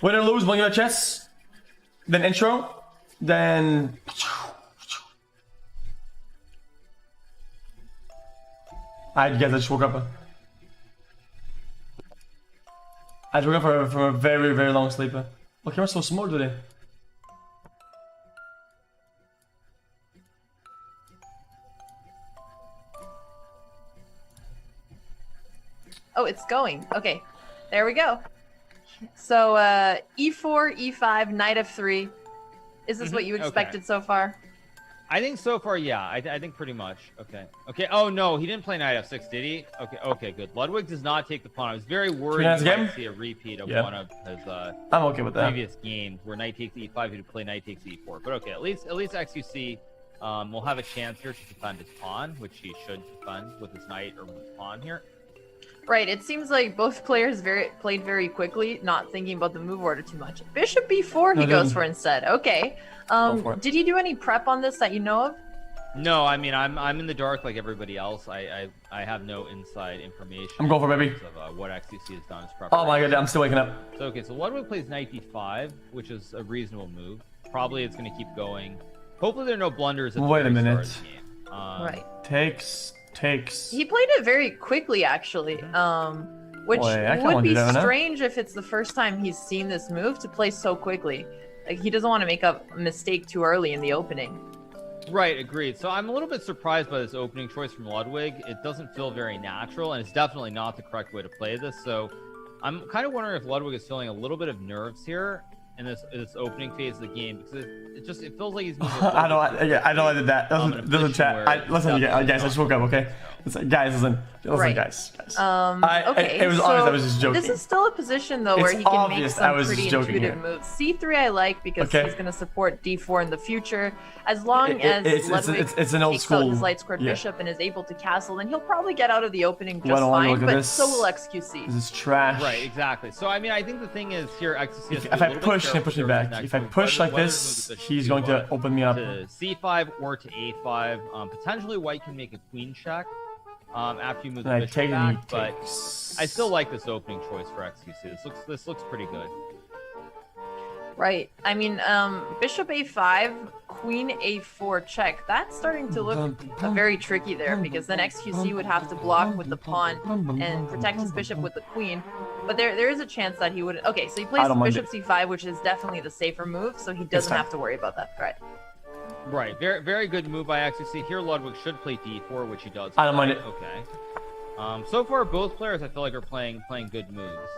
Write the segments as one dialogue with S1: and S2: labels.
S1: Win or lose, bling your chess. Then intro. Then. Alright, guys, I just woke up. I just woke up from a very, very long sleep. Oh, camera's so small today.
S2: Oh, it's going. Okay, there we go. So e4, e5, knight f3. Is this what you expected so far?
S3: I think so far, yeah. I think pretty much. Okay. Okay. Oh no, he didn't play knight f6, did he? Okay. Okay. Good. Ludwig does not take the pawn. I was very worried he might see a repeat of one of his
S1: I'm okay with that.
S3: previous games where knight takes e5, he'd play knight takes e4. But okay, at least xQc will have a chance here to defend his pawn, which he should defend with his knight or with his pawn here.
S2: Right, it seems like both players played very quickly, not thinking about the move order too much. Bishop b4 he goes for instead. Okay. Did he do any prep on this that you know of?
S3: No, I mean I'm in the dark like everybody else. I have no inside information.
S1: I'm going for baby.
S3: Of what xQc has done as preparation.
S1: Oh my god, I'm still waking up.
S3: So okay, so Ludwig plays knight d5, which is a reasonable move. Probably it's going to keep going. Hopefully there are no blunders at the
S1: Wait a
S3: very
S1: minute.
S3: start of the game.
S2: Right.
S1: Takes.
S2: He played it very quickly, actually, which would be strange if it's the first time he's seen this move to play so quickly. Like, he doesn't want to make a mistake too early in the opening.
S3: Right, agreed. So I'm a little bit surprised by this opening choice from Ludwig. It doesn't feel very natural, and it's definitely not the correct way to play this. So I'm kind of wondering if Ludwig is feeling a little bit of nerves here in this opening phase of the game, because it feels like he's moving.
S1: I know I did that. Doesn't chat. Listen, guys, I just woke up. Okay, guys, listen, guys.
S2: Okay,
S1: it was obvious I was just joking.
S2: This is still a position though where he can make some pretty intuitive moves. C3 I like because he's going to support d4 in the future. As long as Ludwig
S1: it's an old
S2: takes
S1: school
S2: out his light squared bishop and is able to castle, then he'll probably get out of the opening just fine. But so will xQc.
S1: This is trash.
S3: Right, exactly. So I mean, I think the thing is here, xQc is
S1: if I push, he push me back. If I push like this, he's going to open me up.
S3: To c5 or to a5. Potentially white can make a queen check after you move the bishop back, but I still like this opening choice for xQc. This looks pretty good.
S2: Right. I mean, bishop a5, queen a4 check. That's starting to look very tricky there, because then xQc would have to block with the pawn and protect his bishop with the queen. But there is a chance that he would... Okay, so he plays bishop c5, which is definitely the safer move, so he doesn't have to worry about that. Right.
S3: Right. Very, very good move by xQc. Here, Ludwig should play d4, which he does.
S1: I don't mind it.
S3: Okay. So far, both players I feel like are playing good moves.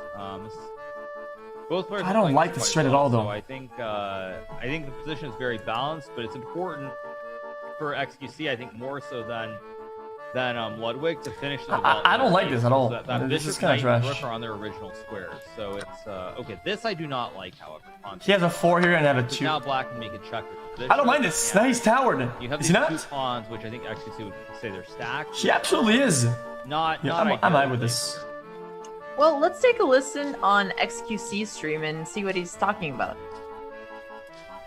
S3: Both players.
S1: I don't like the straight at all, though.
S3: So I think the position is very balanced, but it's important for xQc, I think, more so than Ludwig to finish the development.
S1: I don't like this at all.
S3: That
S1: this
S3: bishop,
S1: is kind of trash.
S3: Rook are on their original squares, so it's okay. This I do not like, however.
S1: He has a 4 here and I have a 2.
S3: Now black can make a check with the bishop.
S1: I don't mind this. Now he's towered.
S3: You have
S1: is
S3: these
S1: he not?
S3: 2 pawns, which I think xQc would say they're stacked.
S1: He absolutely is.
S3: Not
S1: I'm high with this.
S2: Well, let's take a listen on xQc's stream and see what he's talking about.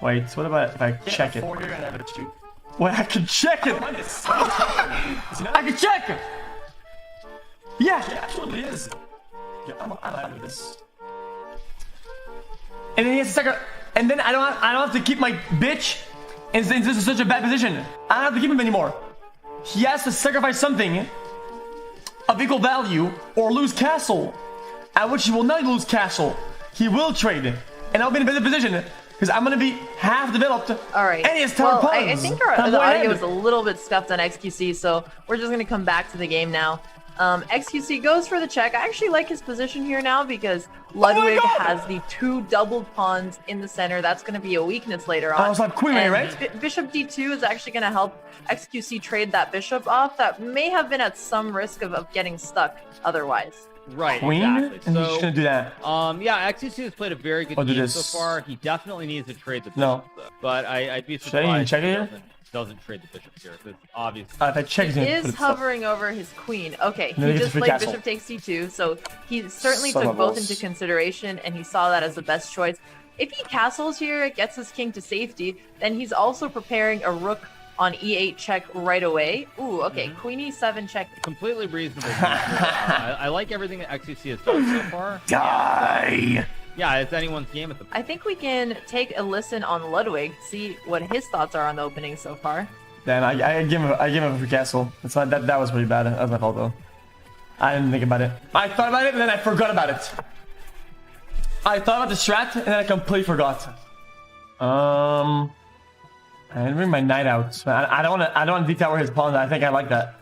S1: Wait, what about if I check it? Wait, I can check it! I can check it! Yeah, he absolutely is. Yeah, I'm high with this. And then he has to second, and then I don't have to keep my bitch in such a bad position. I don't have to keep him anymore. He has to sacrifice something of equal value or lose castle, at which he will not lose castle. He will trade, and I'll be in a better position because I'm gonna be half developed.
S2: All right.
S1: And he has tower pawns.
S2: I think the audio is a little bit scuffed on xQc, so we're just gonna come back to the game now. xQc goes for the check. I actually like his position here now because Ludwig has the 2 doubled pawns in the center. That's going to be a weakness later on.
S1: Oh, so queen, right?
S2: Bishop d2 is actually going to help xQc trade that bishop off. That may have been at some risk of getting stuck otherwise.
S3: Right,
S1: queen?
S3: exactly.
S1: And he's gonna do that.
S3: Yeah, xQc has played a very good game so far. He definitely needs to trade the bishop, but I'd be surprised if he doesn't trade the bishop here. It's obvious.
S1: If I check
S2: he is hovering over his queen. Okay, he just played bishop takes c2, so he certainly took both into consideration, and he saw that as the best choice. If he castles here, gets his king to safety, then he's also preparing a rook on e8 check right away. Ooh, okay, queen e7 check.
S3: Completely reasonable. I like everything that xQc has done so far.
S1: Guy!
S3: Yeah, it's anyone's game at the.
S2: I think we can take a listen on Ludwig, see what his thoughts are on the opening so far.
S1: Damn, I give him a free castle. It's not that was pretty bad. That was my fault though. I didn't think about it. I thought about it and then I forgot about it. I thought about the strat and then I completely forgot. I didn't bring my knight out. I don't want to detower his pawn. I think I like that.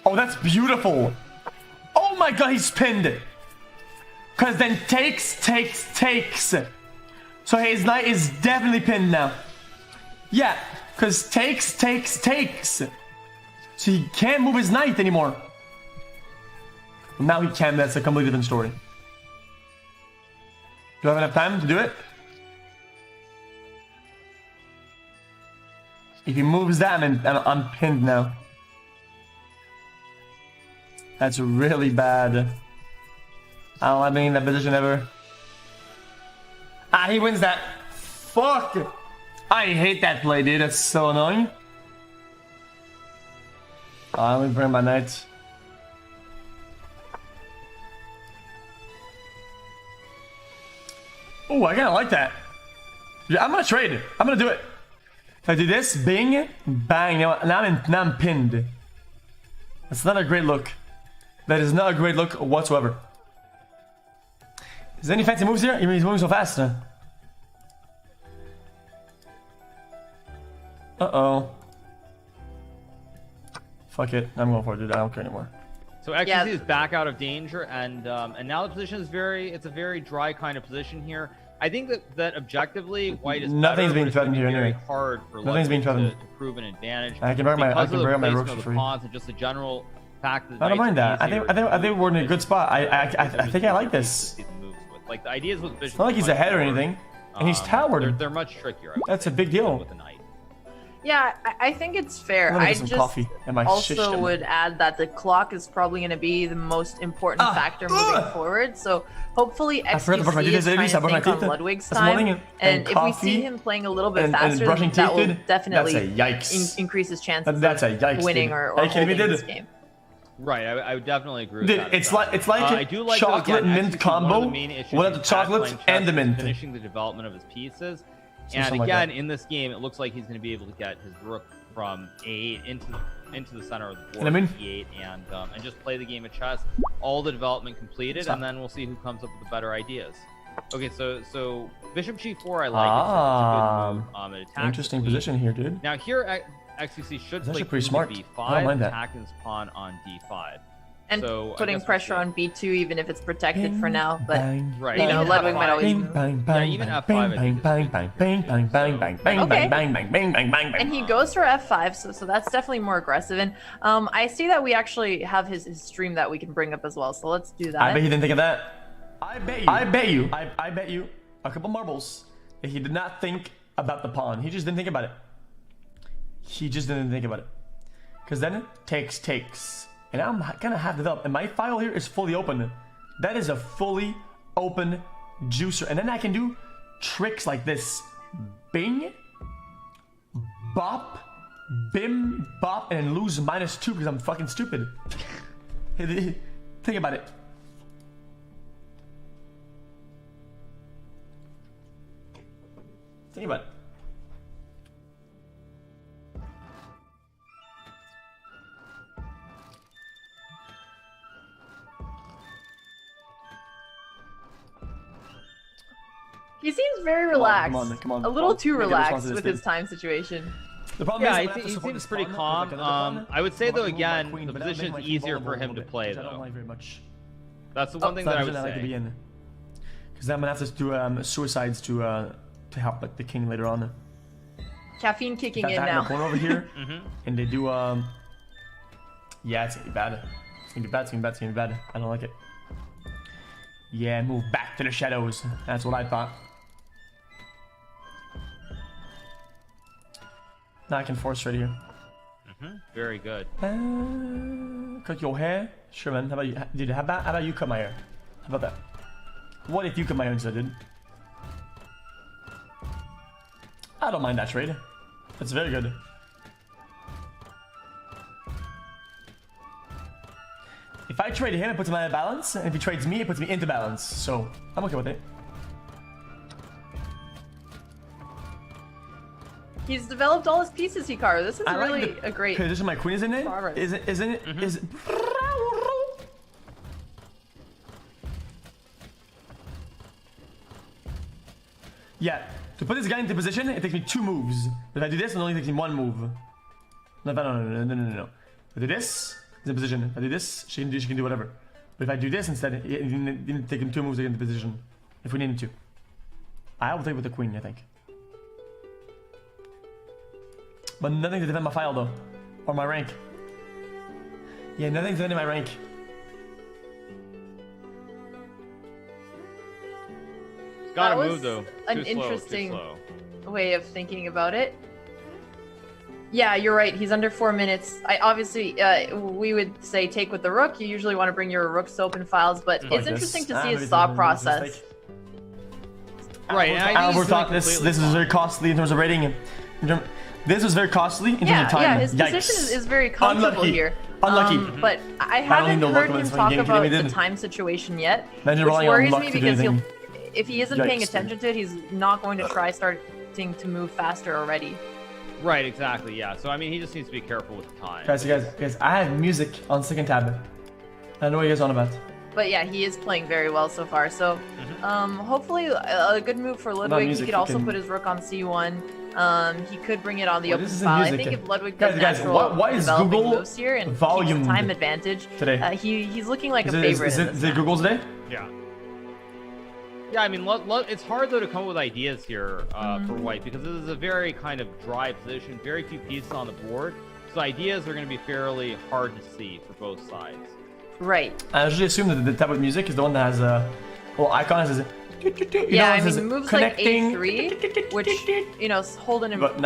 S1: Oh, that's beautiful. Oh my god, he's pinned. Cause then takes. So his knight is definitely pinned now. Yeah, cause takes. So he can't move his knight anymore. Now he can. That's a completely different story. Do I have enough time to do it? If he moves that, I'm pinned now. That's really bad. I don't like being in that position ever. Ah, he wins that. Fuck! I hate that play, dude. That's so annoying. Let me bring my knight. Oh, I kinda like that. Yeah, I'm gonna trade. I'm gonna do it. If I do this, bing, bang. Now I'm pinned. That's not a great look. That is not a great look whatsoever. Is there any fancy moves here? He's moving so fast. Uh-oh. Fuck it. I'm going for it, dude. I don't care anymore.
S3: So xQc is back out of danger, and now the position is it's a very dry kind of position here. I think that objectively, white is
S1: nothing's being threatened here
S3: very
S1: anyway.
S3: hard for
S1: Nothing's being threatened
S3: to prove an advantage.
S1: I can bring my rooks for free.
S3: Pawns and just the general fact that
S1: I don't mind that. I think we're in a good spot. I think I like this.
S3: Like the ideas with Bishop.
S1: It's not like he's ahead or anything, and he's towered.
S3: They're much trickier.
S1: That's a big deal.
S2: Yeah, I think it's fair.
S1: I just
S2: also would add that the clock is probably going to be the most important factor moving forward. So hopefully xQc is trying to think on Ludwig's time. And if we see him playing a little bit faster, that will definitely increase his chances of winning or holding this game.
S3: Right, I would definitely agree with
S1: dude,
S3: that.
S1: It's like chocolate mint combo with the chocolate and the mint.
S3: Finishing the development of his pieces. And again, in this game, it looks like he's going to be able to get his rook from A8 into the center of the board, E8, and just play the game of chess. All the development completed, and then we'll see who comes up with the better ideas. Okay, so Bishop G4, I like. It's a good move. It attacks
S1: interesting position here, dude.
S3: Now here, xQc should play
S1: pretty smart.
S3: B5, attacking his pawn on D5.
S2: And putting pressure on B2, even if it's protected for now. But
S3: right,
S2: you know, Ludwig might always move.
S3: Even F5.
S2: And he goes for F5, so that's definitely more aggressive. And I see that we actually have his stream that we can bring up as well. So let's do that.
S1: I bet he didn't think of that. I bet you a couple marbles that he did not think about the pawn. He just didn't think about it. Because then it takes. And I'm gonna have developed, and my file here is fully open. That is a fully open juicer, and then I can do tricks like this: bing, bop, bim, bop, and lose -2 because I'm fucking stupid. Think about it. Think about it.
S2: He seems very relaxed.
S1: Come on,
S2: a little too relaxed with his time situation.
S1: The problem is,
S3: he seems pretty calm. I would say though, again, the position is easier for him to play though.
S1: I don't like very much.
S3: That's the one thing that I would say.
S1: Because I'm gonna have to do suicides to help like the king later on.
S2: Caffeine kicking in now.
S1: In the corner over here, and they do yeah, it's gonna be bad. It's gonna be bad. I don't like it. Yeah, move back to the shadows. That's what I thought. Now I can force right here.
S3: Very good.
S1: Cut your hair? Sure, man. How about you? Dude, how about you cut my hair? How about that? What if you cut my hair instead, dude? I don't mind that trade. That's very good. If I trade him, it puts him out of balance, and if he trades me, it puts me into balance. So, I'm okay with it.
S2: He's developed all his pieces, Hikaru. This is really a great
S1: position my queen is in it.
S2: progress.
S1: Isn't it? Is it? Yeah. To put this guy into position, it takes me 2 moves. But if I do this, it only takes me 1 move. No. If I do this, he's in position. If I do this, she can do whatever. But if I do this instead, it didn't take him 2 moves to get into position. If we need him to. I will take with the queen, I think. But nothing to defend my file though. Or my rank. Yeah, nothing to defend my rank.
S3: Gotta move though.
S2: An interesting way of thinking about it. Yeah, you're right. He's under 4 minutes. I obviously, we would say take with the rook. You usually want to bring your rooks to open files, but it's interesting to see his thought process.
S3: Right, and I think
S1: overthought this. This is very costly in terms of rating. This was very costly in terms of time.
S2: Yeah, his position is very comfortable here.
S1: Unlucky.
S2: But I haven't heard him talk about the time situation yet, which worries me because if he isn't paying attention to it, he's not going to try starting to move faster already.
S3: Right, exactly, yeah. So, I mean, he just needs to be careful with the time.
S1: Guys, I have music on second tab. I know what you guys are on about.
S2: But yeah, he is playing very well so far. So, hopefully a good move for Ludwig. He could also put his rook on c1. He could bring it on the open file. I think if Ludwig does natural developing moves here and keeps the time advantage, today? He's looking like a favorite.
S1: Is it Google today?
S3: Yeah. Yeah, I mean, it's hard though to come up with ideas here for white because this is a very kind of dry position, very few pieces on the board, so ideas are going to be fairly hard to see for both sides.
S2: Right.
S1: I usually assume that the tab of music is the one that has a little icon that says.
S2: Yeah, I mean, moves like A3, which, you know, hold an important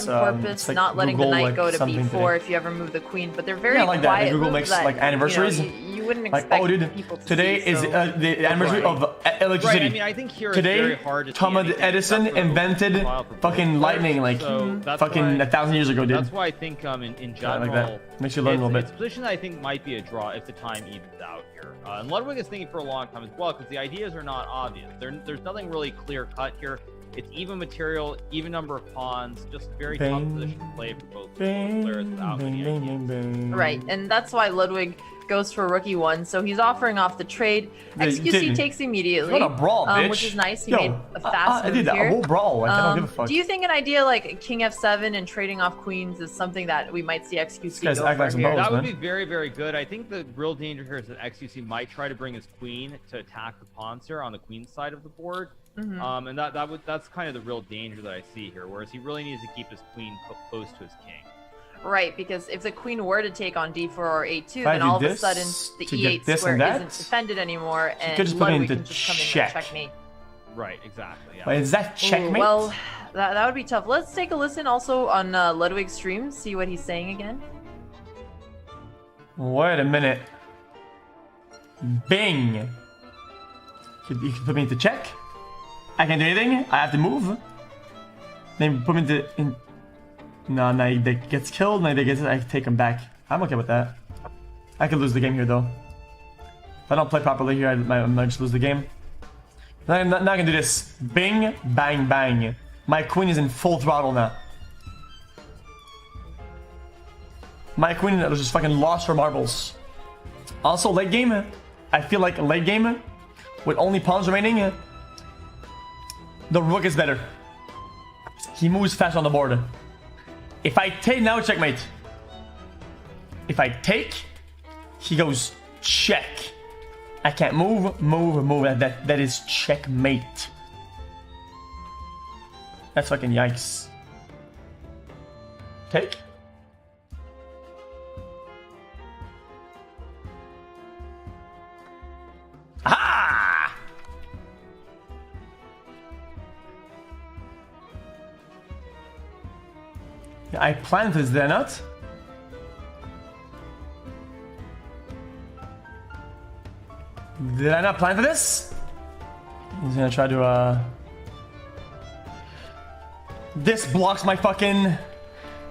S2: purpose, not letting the knight go to B4 if you ever move the queen, but they're very quiet
S1: Google makes like anniversaries.
S2: You wouldn't expect people to
S1: today
S2: see,
S1: is the anniversary of electricity.
S3: Right, I mean, I think here
S1: today,
S3: it's very hard to
S1: Thomas Edison invented fucking lightning like fucking 1,000 years ago, dude.
S3: That's why I think in general,
S1: like that. Makes you learn a little bit.
S3: It's a position that I think might be a draw if the time evens out here. And Ludwig is thinking for a long time as well because the ideas are not obvious. There's nothing really clear cut here. It's even material, even number of pawns, just very tough position to play for both players without any ideas.
S2: Right, and that's why Ludwig goes for rookie 1, so he's offering off the trade. xQc takes immediately,
S1: what a brawl, bitch.
S2: which is nice. He made a fast move here.
S1: I did a brawl. I don't give a fuck.
S2: Do you think an idea like King F7 and trading off queens is something that we might see xQc go for here?
S3: That would be very, very good. I think the real danger here is that xQc might try to bring his queen to attack the pawns here on the queen side of the board. And that's kind of the real danger that I see here, whereas he really needs to keep his queen close to his king.
S2: Right, because if the queen were to take on d4 or a2, then all of a sudden the e8 square isn't defended anymore, and Ludwig can just come in and checkmate.
S3: Right, exactly. Yeah.
S1: Wait, is that checkmate?
S2: Ooh, well, that would be tough. Let's take a listen also on Ludwig's stream, see what he's saying again.
S1: Wait a minute. Bing! You can put me into check. I can't do anything. I have to move. Then put me into... No, now he gets killed, now I take him back. I'm okay with that. I could lose the game here, though. If I don't play properly here, I might just lose the game. I'm not gonna do this. Bing, bang, bang. My queen is in full throttle now. My queen just fucking lost her marbles. Also, late game, I feel like late game, with only pawns remaining, the rook is better. He moves fast on the board. If I take, now checkmate. If I take, he goes check. I can't move. That is checkmate. That's fucking yikes. Take. Ah! I planned this, did I not? Did I not plan for this? He's gonna try to, This blocks my fucking...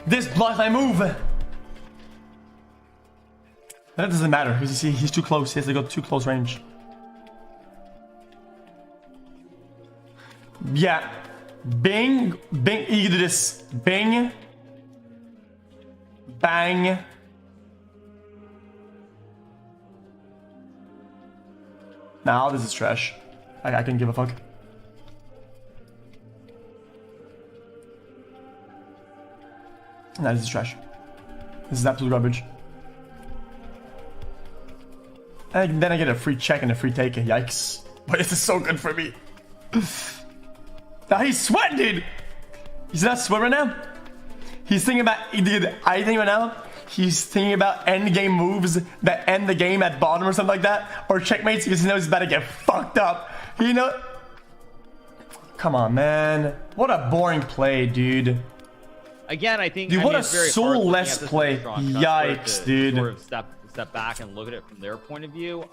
S1: This blocks my move! That doesn't matter, because you see, he's too close. He has to go too close range. Yeah. Bing, bing. You can do this. Bing, bang. Now this is trash. I can give a fuck. Nah, this is trash. This is absolute garbage. And then I get a free check and a free take. Yikes. But this is so good for me. Now he's sweating, dude. He's not sweating right now. He's thinking about, dude, I think right now, he's thinking about end game moves that end the game at bottom or something like that. Or checkmates because he knows he's about to get fucked up. You know? Come on, man. What a boring play, dude.
S3: Again, I think.
S1: Dude, what a
S3: it's very hard
S1: soulless play. Yikes, dude.
S3: Sort of step back and look at it from their point of view.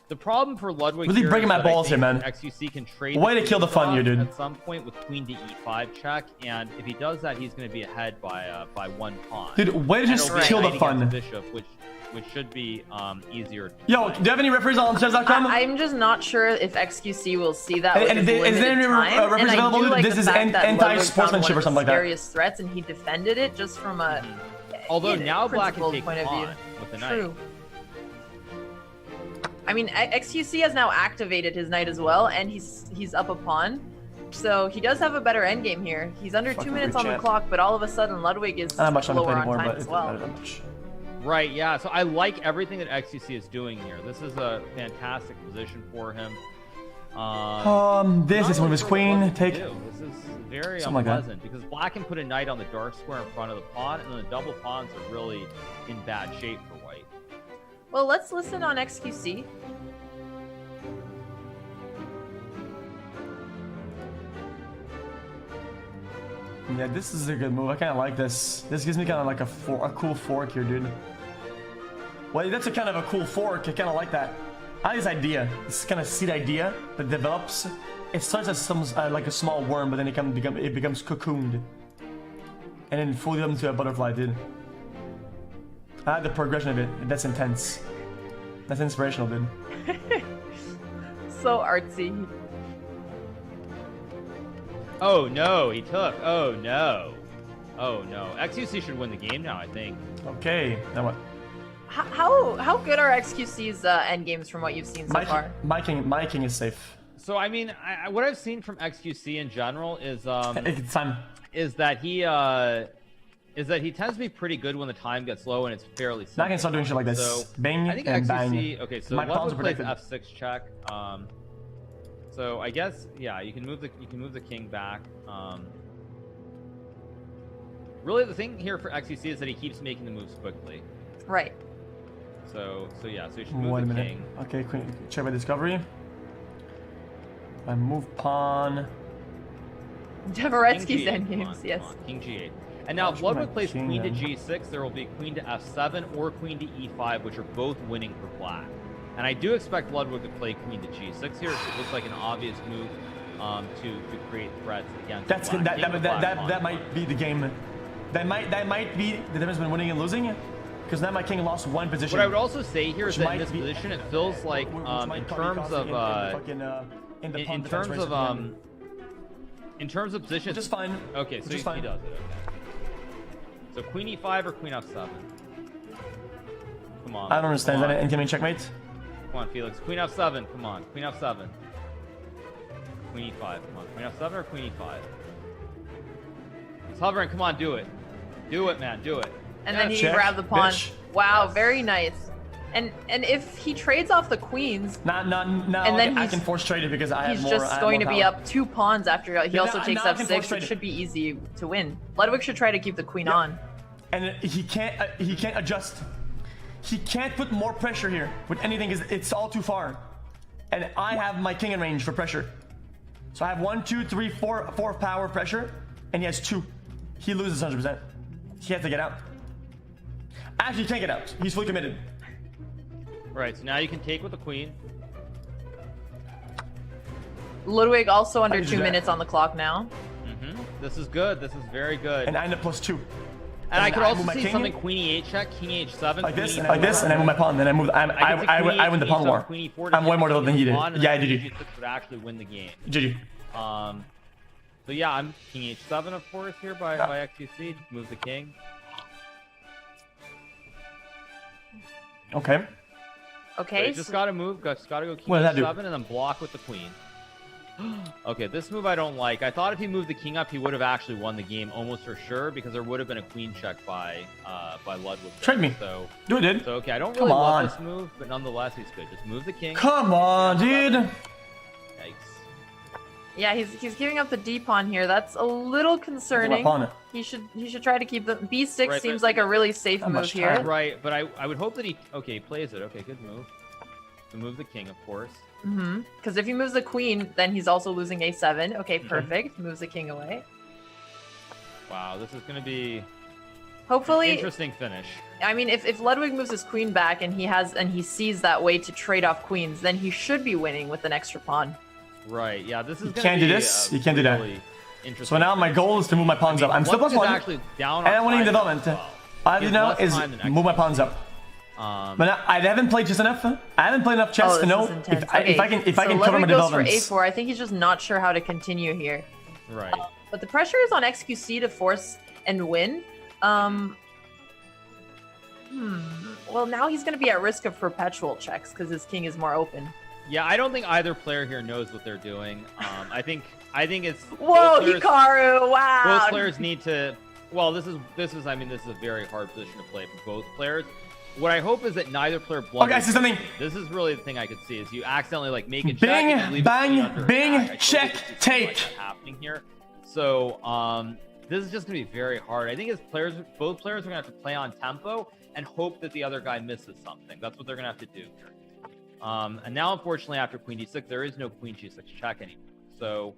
S3: The problem for Ludwig
S1: Really
S3: here
S1: breaking
S3: is
S1: my
S3: that
S1: balls
S3: I
S1: here,
S3: think
S1: man.
S3: xQc can trade.
S1: Way to kill the fun here, dude.
S3: At some point with queen to e5 check, and if he does that, he's going to be ahead by 1 pawn.
S1: Dude, way to just kill the fun.
S3: Bishop, which should be easier.
S1: Yo, do you have any referees on chess.com?
S2: I'm just not sure if xQc will see that.
S1: And is there any referees available?
S2: Like
S1: this is anti-sportsmanship or something like that.
S2: Various threats, and he defended it just from a.
S3: Although now black can take
S2: point of view.
S3: with the knight.
S2: True. I mean, xQc has now activated his knight as well, and he's up a pawn. So he does have a better endgame here. He's under 2 minutes on the clock, but all of a sudden Ludwig is lower on time as well.
S3: Right, yeah. So I like everything that xQc is doing here. This is a fantastic position for him.
S1: This is with his queen. Take.
S3: This is very
S1: something
S3: unpleasant because black can put a knight on the dark square in front of the pawn, and then the double pawns are really in bad shape for white.
S2: Well, let's listen on xQc.
S1: Yeah, this is a good move. I kind of like this. This gives me kind of like a cool fork here, dude. Well, that's a kind of a cool fork. I kind of like that. I like this idea. This kind of seed idea that develops. It starts as some like a small worm, but then it becomes cocooned, and then fully up into a butterfly, dude. I like the progression of it. That's intense. That's inspirational, dude.
S2: So artsy.
S3: Oh no, he took. Oh no. Oh no. xQc should win the game now, I think.
S1: Okay, now what?
S2: How good are xQc's end games from what you've seen so far?
S1: My king is safe.
S3: So I mean, what I've seen from xQc in general is
S1: it's time.
S3: Is that he tends to be pretty good when the time gets low and it's fairly simple.
S1: Now I can start doing shit like this.
S3: So
S1: bang
S3: I think
S1: and
S3: xQc,
S1: bang.
S3: okay, so
S1: my pawns
S3: Ludwig
S1: are
S3: plays
S1: protected.
S3: f6 check. So I guess you can move the king back. Really, the thing here for xQc is that he keeps making the moves quickly.
S2: Right.
S3: So you should move the king.
S1: Okay, check my discovery. I move pawn.
S2: Dvoretsky's endgames, yes.
S3: King g8. And now if Ludwig plays queen to g6, there will be queen to f7 or queen to e5, which are both winning for black. And I do expect Ludwig to play queen to g6 here. It looks like an obvious move to create threats against black.
S1: That might be the game. That might be the difference between winning and losing. Because now my king lost one position.
S3: What I would also say here is that in this position, it feels like in terms of position,
S1: which is fine.
S3: Okay, so he does it. Okay. So queen e5 or queen f7. Come on.
S1: I don't understand that. Incoming checkmate.
S3: Come on, Felix. Queen f7. Come on. Queen f7. Queen e5. Come on. Queen f7 or queen e5. He's hovering. Come on, do it. Do it, man. Do it.
S2: And then he grabbed the pawn. Bitch. Wow, very nice. And if he trades off the queens,
S1: no,
S2: and then
S1: I can force trade it because
S2: he's just going to be up 2 pawns after he also takes f6. It should be easy to win. Ludwig should try to keep the queen on.
S1: And he can't adjust. He can't put more pressure here with anything. It's all too far. And I have my king in range for pressure. So I have 1, 2, 3, 4 power pressure, and he has 2. He loses 100%. He has to get out. Actually, he can't get out. He's fully committed.
S3: Right, so now you can take with the queen.
S2: Ludwig also under 2 minutes on the clock now.
S3: This is good. This is very good.
S1: And I end up +2.
S3: And I could also see something queen e8 check, king h7.
S1: Like this, and I move my pawn. Then I move. I win the pawn war. I'm way more than he did. Yeah, I did.
S3: Would actually win the game.
S1: GG.
S3: So yeah, I'm king h7, of course, here by xQc. Move the king.
S1: Okay.
S2: Okay.
S3: So just gotta move. Just gotta go king
S1: What does that do?
S3: h7 and then block with the queen. Okay, this move I don't like. I thought if he moved the king up, he would have actually won the game almost for sure because there would have been a queen check by Ludwig.
S1: Trade me.
S3: So
S1: Do it, dude.
S3: So okay, I don't really love this move, but nonetheless he's good. Just move the king.
S1: Come on, dude.
S3: Yikes.
S2: Yeah, he's giving up the D pawn here. That's a little concerning. He should try to keep the B6.
S3: Right,
S2: seems like a really safe move here.
S3: Right, but I would hope that he plays it. Okay, good move. So move the king, of course.
S2: Because if he moves the queen, then he's also losing a7. Okay, perfect. Moves the king away.
S3: Wow, this is gonna be
S2: hopefully
S3: interesting finish.
S2: I mean, if Ludwig moves his queen back and he sees that way to trade off queens, then he should be winning with an extra pawn.
S3: Right. Yeah. This is.
S1: You can't do this. You can't do that.
S3: Interesting.
S1: So now my goal is to move my pawns up. I'm still +1.
S3: Actually down
S1: and I'm winning development. All I do now is move my pawns up. But I haven't played chess enough. I haven't played enough chess to know if I can cover my developments.
S2: For A4. I think he's just not sure how to continue here.
S3: Right.
S2: But the pressure is on xQc to force and win. Well, now he's going to be at risk of perpetual checks because his king is more open.
S3: Yeah, I don't think either player here knows what they're doing. I think it's.
S2: Whoa, Hikaru! Wow.
S3: Both players need to. Well, this is a very hard position to play for both players. What I hope is that neither player blunders.
S1: Okay, I see something.
S3: This is really the thing I could see is you accidentally like make a check.
S1: Bing, bang, bing, check, take.
S3: Happening here. So this is just gonna be very hard. I think both players are gonna have to play on tempo and hope that the other guy misses something. That's what they're gonna have to do here. And now, unfortunately, after queen d6, there is no queen g6 check anymore. So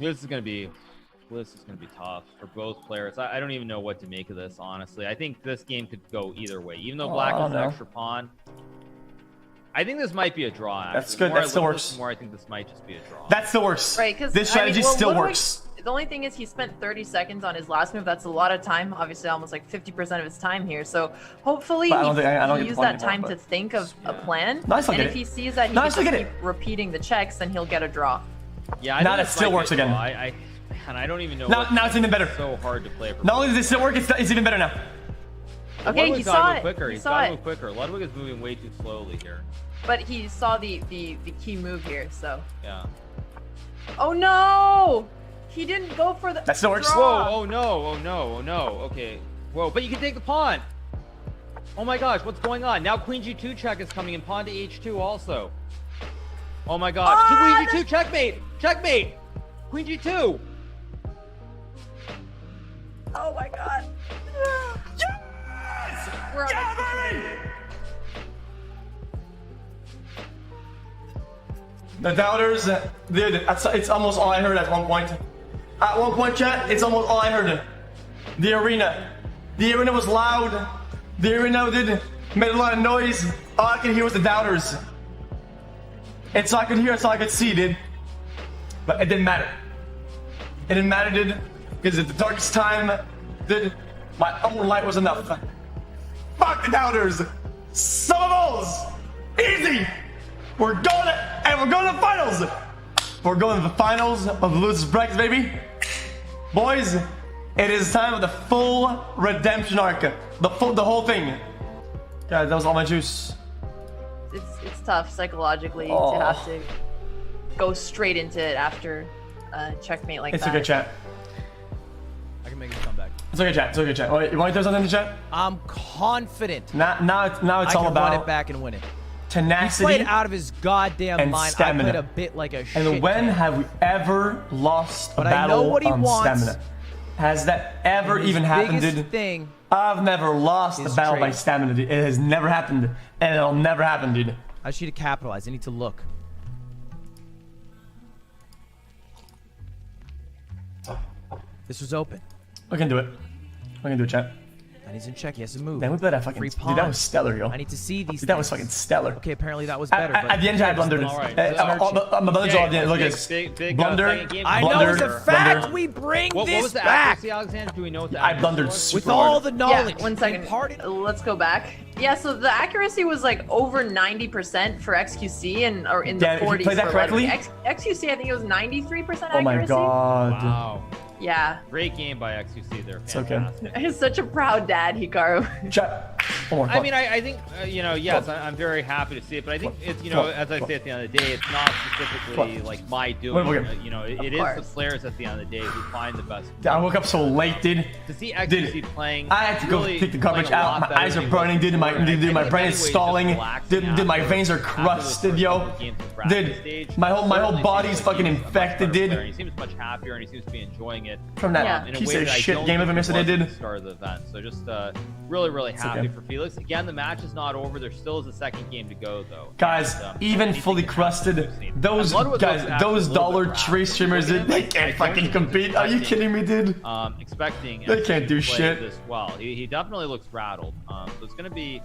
S3: this is gonna be tough for both players. I don't even know what to make of this, honestly. I think this game could go either way, even though black has an extra pawn. I think this might be a draw. Actually.
S1: That's good. That still works.
S3: I think this might just be a draw.
S1: That still works.
S2: Right, because
S1: this strategy still works.
S2: The only thing is he spent 30 seconds on his last move. That's a lot of time. Obviously, almost like 50% of his time here. So hopefully he use that time to think of a plan. And if he sees that he can keep repeating the checks, then he'll get a draw.
S3: Yeah,
S1: now that still works again.
S3: And I don't even know.
S1: Now it's even better.
S3: It's so hard to play.
S1: Not only does it still work, it's even better now.
S2: Okay, he saw it.
S3: He's got to move quicker. Ludwig is moving way too slowly here.
S2: But he saw the key move here, so.
S3: Yeah.
S2: Oh no! He didn't go for the.
S1: That still works.
S3: Whoa! Oh no! Oh no! Oh no! Okay. Whoa! But you can take the pawn. Oh my gosh! What's going on? Now Queen G2 check is coming in. Pawn to H2 also. Oh my gosh! Queen G2 checkmate! Checkmate! Queen G2.
S2: Oh my god!
S1: Yes!
S2: We're on
S1: The doubters, dude, it's almost all I heard at one point. At one point, chat, it's almost all I heard. The arena was loud. The arena made a lot of noise. All I could hear was the doubters. It's all I could hear, it's all I could see, dude. But it didn't matter. It didn't matter, dude, because at the darkest time, dude, my own light was enough. Fuck the doubters. Some of those. Easy. We're going to the finals. We're going to the finals of the losers brackets, baby. Boys, it is time for the full redemption arc. The whole thing. Guys, that was all my juice.
S2: It's tough psychologically to have to go straight into it after checkmate like that.
S1: It's a good chat.
S4: I can make a comeback.
S1: It's okay, chat. It's okay, chat. Wait, you want to throw something in the chat?
S4: I'm confident.
S1: Now it's all about
S4: run it back and win it.
S1: Tenacity.
S4: He played out of his goddamn
S1: and
S4: mind.
S1: Stamina.
S4: I played a bit like a shit.
S1: And when have we ever lost a battle on stamina? Has that ever even happened, dude?
S4: Thing
S1: I've never lost a battle by stamina, dude. It has never happened, and it'll never happen, dude.
S4: I just need to capitalize. I need to look. This was open.
S1: We can do it. We can do it, chat.
S4: And he's in check. He has to move.
S1: Damn, we played that fucking.
S4: Free
S1: Dude,
S4: pawn.
S1: that was stellar, yo.
S4: I need to see these.
S1: Dude, that was
S4: things.
S1: fucking stellar.
S4: Okay, apparently that was better. but
S1: At the end, I blundered.
S3: All right.
S1: My blunder's all at the end. Look at this.
S3: Big,
S1: Blunder.
S3: second game.
S4: I know
S1: Blunder,
S4: as a fact
S1: blunder.
S4: we bring
S3: What
S4: this
S3: was the
S4: back
S3: accuracy, Alexander? Do we know what the
S1: I
S3: accuracy
S1: blundered
S3: was?
S4: with
S1: super
S4: all
S1: hard.
S4: the knowledge.
S2: Yeah, 1 second.
S4: imparted.
S2: Let's go back. Yeah, so the accuracy was like over 90% for XQC and or in the
S1: Damn, if you
S2: 40s
S1: played that
S2: for
S1: correctly?
S2: Ludwig. XQC, I think it was 93% accuracy.
S1: Oh my god.
S3: Wow.
S2: Yeah.
S3: Great game by xQc there.
S1: It's okay.
S3: Fantastic.
S2: He's such a proud dad, Hikaru.
S1: Chat. One more,
S3: I mean, I think, yes, I'm very happy to see it, but I think it's, as I say at the end of the day, it's not specifically like my doing.
S1: Wait.
S3: It is the players at the end of the day who find the best.
S1: I woke up so late, dude.
S3: To see xQc playing,
S1: I had to go
S3: really
S1: take the garbage
S3: playing a
S1: out.
S3: lot
S1: My
S3: better
S1: eyes
S3: than
S1: are
S3: he
S1: burning,
S3: was
S1: dude. My
S3: before. And
S1: brain
S3: I
S1: is
S3: think anyway,
S1: stalling.
S3: just relaxing
S1: Dude, my
S3: after-
S1: veins are
S3: after those
S1: crusted,
S3: first
S1: yo.
S3: couple of games of practice
S1: Dude,
S3: stage,
S1: my whole
S3: certainly
S1: body's
S3: seems like
S1: fucking
S3: he's a much
S1: infected,
S3: better
S1: dude.
S3: player. He seems much happier and he seems to be enjoying it.
S1: From that
S2: Yeah.
S3: in a
S1: piece
S3: way
S1: of
S3: that I
S1: shit
S3: don't
S1: game of a
S3: think
S1: miss
S3: he
S1: that I
S3: was at
S1: did.
S3: the start of the event. So just really happy
S1: okay.
S3: for Felix. Again, the match is not over. There still is a second game to go, though.
S1: Guys,
S3: And,
S1: even
S3: anything
S1: fully
S3: can happen,
S1: crusted,
S3: we've seen.
S1: those
S3: And Ludwig
S1: guys,
S3: looks actually
S1: those
S3: a little
S1: dollar
S3: bit
S1: tree
S3: rattled.
S1: streamers,
S3: Look at
S1: dude, they
S3: him. I
S1: can't
S3: don't
S1: fucking
S3: think
S1: compete.
S3: he's
S1: Are you
S3: expecting-
S1: kidding me, dude?
S3: Expecting
S1: They
S3: him
S1: can't do
S3: to play
S1: shit.
S3: this well. He definitely looks rattled. So it's gonna be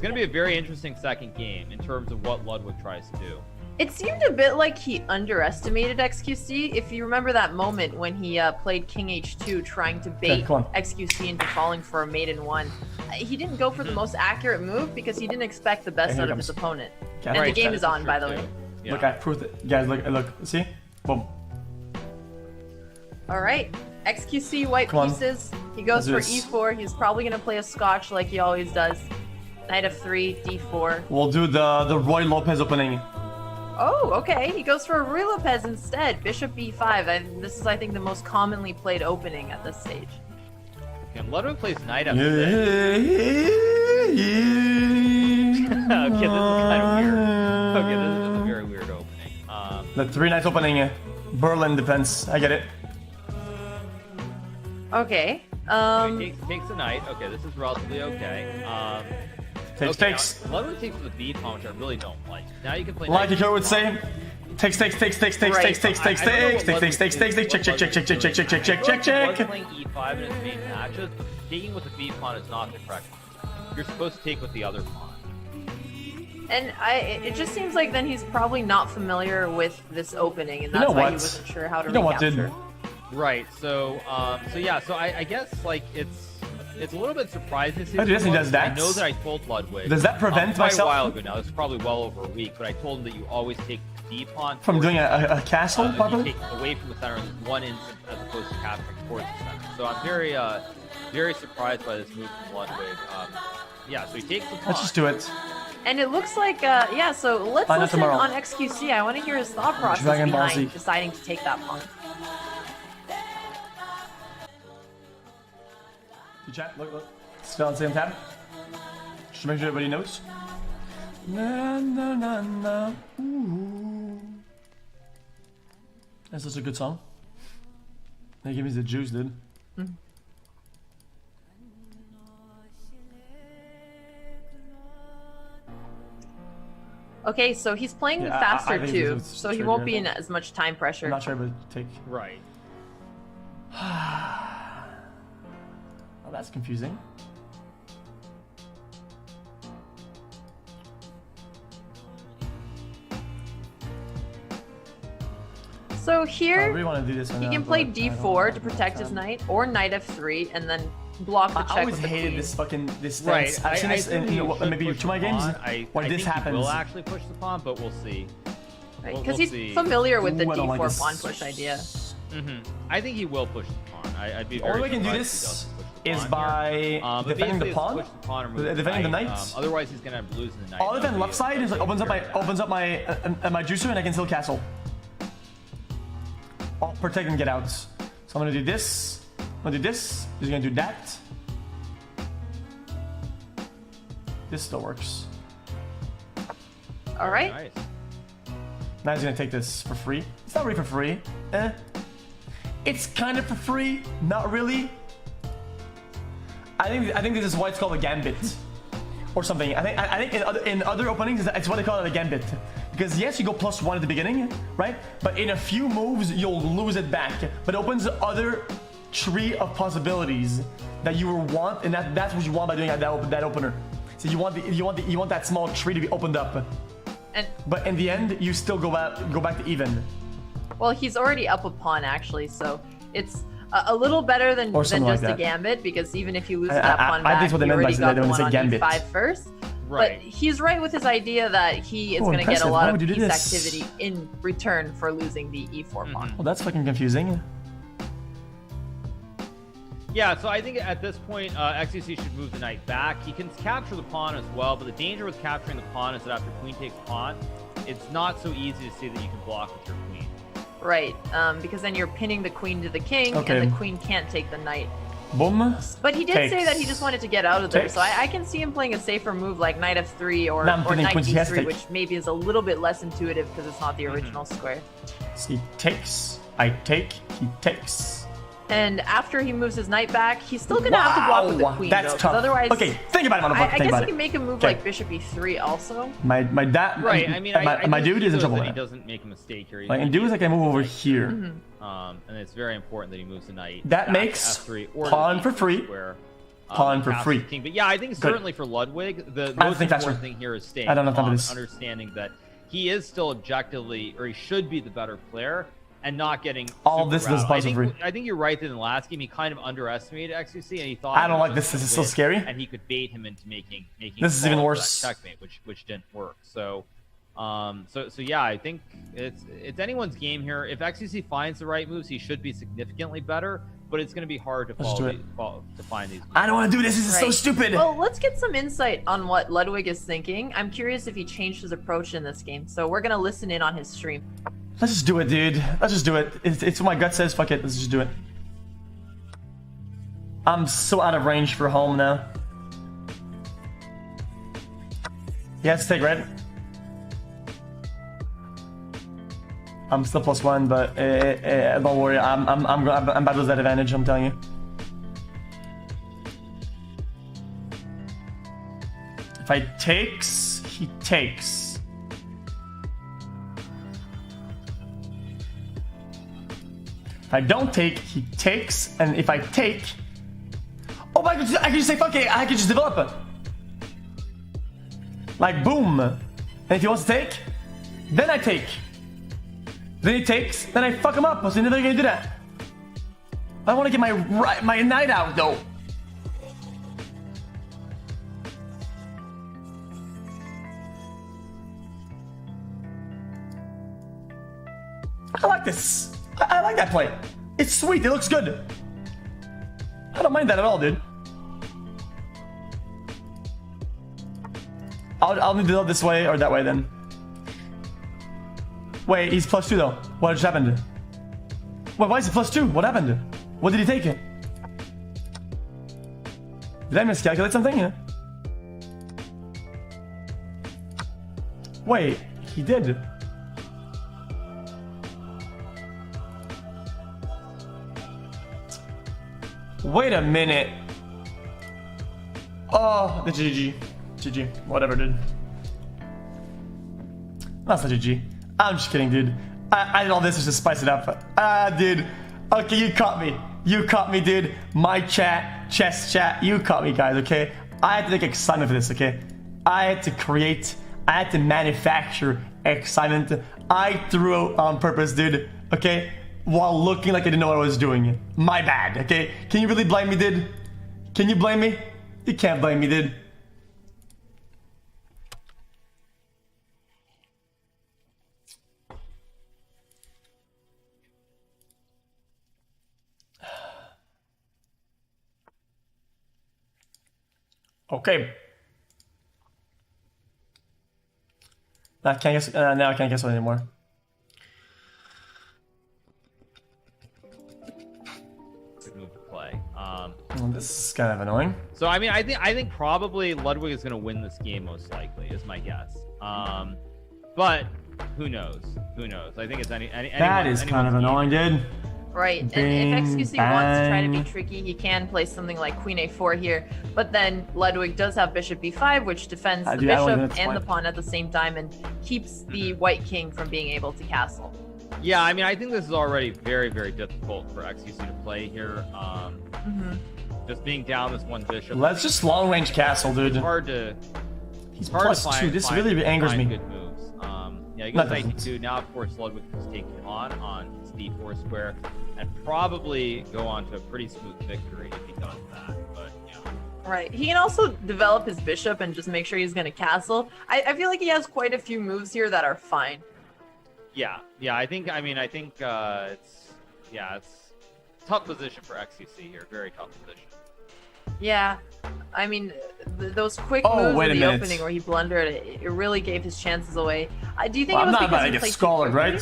S3: a very interesting second game in terms of what Ludwig tries to do.
S2: It seemed a bit like he underestimated XQC. If you remember that moment when he played King H2 trying to bait
S1: come on.
S2: XQC into falling for a mate in 1. He didn't go for the most accurate move because he didn't expect the best
S1: And here
S2: out of
S1: comes-
S2: his opponent.
S1: Okay.
S2: And
S1: Right,
S2: the game
S3: that
S2: is
S3: for
S2: on,
S3: sure,
S2: by the
S3: too.
S2: way.
S3: Yeah.
S1: Look, I proved it. Guys, look. See? Boom.
S2: All right, XQC white
S1: Come on.
S2: pieces. He goes for
S1: Let's do this.
S2: E4. He's probably gonna play a Scotch like he always does. Knight f3, D4.
S1: We'll do the Roy Lopez opening.
S2: Oh, okay. He goes for a Rui Lopez instead. Bishop B5. This is, I think, the most commonly played opening at this stage.
S3: And Ludwig plays knight f6. Okay, this is kind of weird. Okay, this is just a very weird opening.
S1: The 3 knights opening, Berlin defense. I get it.
S2: Okay.
S3: Takes a knight. Okay, this is relatively okay.
S1: Takes.
S3: Now, Ludwig takes with the b pawn, which I really don't like. Now you can play.
S1: Like
S3: knight
S1: Hikaru would say, takes, check,
S3: playing e5 in his main matches, but taking with the b pawn is not the correct one. You're supposed to take with the other pawn.
S2: And it just seems like then he's probably not familiar with this opening, and that's
S1: know
S2: why
S1: what?
S2: he wasn't sure how to
S1: You know what,
S2: recapture.
S1: dude?
S3: Right. So I guess like it's a little bit surprising to see.
S1: Oh,
S3: this
S1: he does
S3: from
S1: that?
S3: Ludwig. I know that I told Ludwig.
S1: Does that prevent
S3: quite
S1: myself-
S3: a while ago now? This is probably well over a week, but I told him that you always take the d pawn
S1: From doing a castle,
S3: you
S1: probably?
S3: take away from the center in one instance as opposed to capturing towards the center. So I'm very surprised by this move from Ludwig. So he takes the pawn.
S1: Let's just do it.
S2: And it looks like, yeah, so let's
S1: Find out
S2: listen
S1: tomorrow.
S2: on XQC. I want to hear his thought process
S1: Dragon Ball
S2: behind
S1: Z.
S2: deciding to take that pawn.
S1: You chat, look. Still on the same tab. Just to make sure everybody knows. Na, na, na, na. Ooh. That's such a good song. They give me the juice, dude.
S2: Okay, so he's playing
S1: Yeah, I
S2: faster
S1: think
S2: too,
S1: it's
S2: so he
S1: trigger.
S2: won't be in as much time pressure.
S1: I'm not sure, but take.
S3: Right.
S1: Oh, that's confusing.
S2: So
S1: I
S2: here,
S1: really want to do this one.
S2: he
S1: now,
S2: can play
S1: but I don't
S2: d4 to
S1: have
S2: protect his
S1: time.
S2: knight, or knight f3, and then block the
S1: I
S2: check
S1: always
S2: with the
S1: hated
S2: queen.
S1: this fucking this
S3: Right.
S1: stance. I've seen this in maybe two of my games when this
S3: He
S1: happens.
S3: will actually push the pawn, but we'll see.
S2: Because
S3: we'll
S2: he's
S3: see.
S2: familiar with the
S1: Ooh, I don't
S2: d4
S1: like this.
S2: pawn push idea.
S3: I think he will push the pawn. I'd be
S1: The only
S3: very
S1: way I can do
S3: surprised if he
S1: this
S3: doesn't push the
S1: is
S3: pawn
S1: by
S3: here. But
S1: defending the
S3: basically
S1: pawn.
S3: it's push the pawn or move
S1: Defending the
S3: knight.
S1: knight.
S3: Otherwise, he's gonna lose in the knight.
S1: All
S3: That'll
S1: defend
S3: be-
S1: left side is like opens up my juicer and I can still castle. I'll protect and get out. So I'm gonna do this. I'm gonna do this. He's gonna do that. This still works.
S2: All right.
S3: Nice.
S1: Now he's gonna take this for free. It's not really for free. It's kind of for free, not really. I think this is why it's called a gambit, or something. I think in other openings it's what they call it, a gambit. Because yes, you go +1 at the beginning, right? But in a few moves you'll lose it back. But it opens other tree of possibilities that you want, and that's what you want by doing that opener. So you want that small tree to be opened up. But in the end, you still go back to even.
S2: Well, he's already up a pawn actually, so it's a little better than just a gambit, because even if you lose that pawn back, you already got the one on e5 first.
S3: Right.
S2: But he's right with his idea that he is going to get a lot of piece activity in return for losing the e4 pawn.
S1: Well, that's fucking confusing.
S3: Yeah, so I think at this point, xQc should move the knight back. He can capture the pawn as well, but the danger with capturing the pawn is that after queen takes pawn, it's not so easy to see that you can block with your queen.
S2: Right, because then you're pinning the queen to the king, and the queen can't take the knight.
S1: Boom.
S2: But he did say that he just wanted to get out of there, so I can see him playing a safer move like knight f3 or knight d3, which maybe is a little bit less intuitive because it's not the original square.
S1: So he takes, I take, he takes.
S2: And after he moves his knight back, he's still going to have to block with the queen,
S1: that's tough.
S2: Otherwise,
S1: okay, think about it, motherfucker.
S2: I guess he can make a move like bishop e3 also.
S1: My dad,
S3: right? I mean,
S1: my dude is in trouble.
S3: He doesn't make a mistake here.
S1: Like, and dude is like, I move over here.
S3: And it's very important that he moves the knight.
S1: That makes
S3: f3 or
S1: pawn for free. Pawn for free.
S3: King. But yeah, I think certainly for Ludwig, the most important thing here is staying calm, understanding that he is still objectively, or he should be the better player, and not getting
S1: all this was
S3: I think you're right that in the last game he kind of underestimated xQc, and he thought
S1: I don't like this. This is so scary.
S3: And he could bait him into making
S1: this is even worse.
S3: Checkmate, which didn't work. So yeah, I think it's anyone's game here. If xQc finds the right moves, he should be significantly better. But it's going to be hard to find these moves.
S1: I don't want to do this. This is so stupid.
S2: Well, let's get some insight on what Ludwig is thinking. I'm curious if he changed his approach in this game. So we're going to listen in on his stream.
S1: Let's just do it, dude. Let's just do it. It's what my gut says. Fuck it. Let's just do it. I'm so out of range for home now. He has to take red. I'm still +1, but don't worry. I'm about to lose that advantage. I'm telling you. If I takes, he takes. If I don't take, he takes, and if I take, oh my god, I can just say fuck it. I can just develop it. Like boom. And if he wants to take, then I take. Then he takes, then I fuck him up. So you're never gonna do that. I want to get my knight out though. I like this. I like that play. It's sweet. It looks good. I don't mind that at all, dude. I'll need to go this way or that way then. Wait, he's +2 though. What just happened? Wait, why is he +2? What happened? What did he take? Did I miscalculate something? Yeah. Wait, he did. Wait a minute. Oh, the GG. GG. Whatever, dude. That's not GG. I'm just kidding, dude. I did all this just to spice it up. Dude. Okay, you caught me. You caught me, dude. My chat, chess chat. You caught me, guys, okay? I had to take excitement for this, okay? I had to create, I had to manufacture excitement. I threw out on purpose, dude, okay? While looking like I didn't know what I was doing. My bad, okay? Can you really blame me, dude? Can you blame me? You can't blame me, dude. Okay. I can't guess. Now I can't guess it anymore.
S3: Move to play.
S1: Well, this is kind of annoying.
S3: So I mean, I think probably Ludwig is going to win this game most likely, is my guess. But who knows? Who knows? I think it's
S1: that is kind of annoying, dude.
S2: Right, and if xQc wants to try to be tricky, he can play something like queen a4 here, but then Ludwig does have bishop b5, which defends the bishop and the pawn at the same time and keeps the white king from being able to castle.
S3: Yeah, I mean, I think this is already very, very difficult for xQc to play here. Just being down this one bishop.
S1: Let's just long range castle, dude.
S3: It's hard to.
S1: He's
S3: hard to
S1: +2. This really angers me.
S3: Good moves. Yeah, he goes 92. Now, of course, Ludwig is taking on his D4 square, and probably go on to a pretty smooth victory if he does that. But yeah.
S2: Right. He can also develop his bishop and just make sure he's going to castle. I feel like he has quite a few moves here that are fine.
S3: Yeah. I think it's tough position for xQc here. Very tough position.
S2: Yeah. I mean, those quick
S1: Oh,
S2: moves
S1: wait a
S2: in the
S1: minute.
S2: opening where he blundered, it really gave his chances away. Do you think
S1: Well,
S2: it was
S1: I'm not
S2: because
S1: about to
S2: he
S1: get
S2: played
S1: scalded,
S2: too quickly?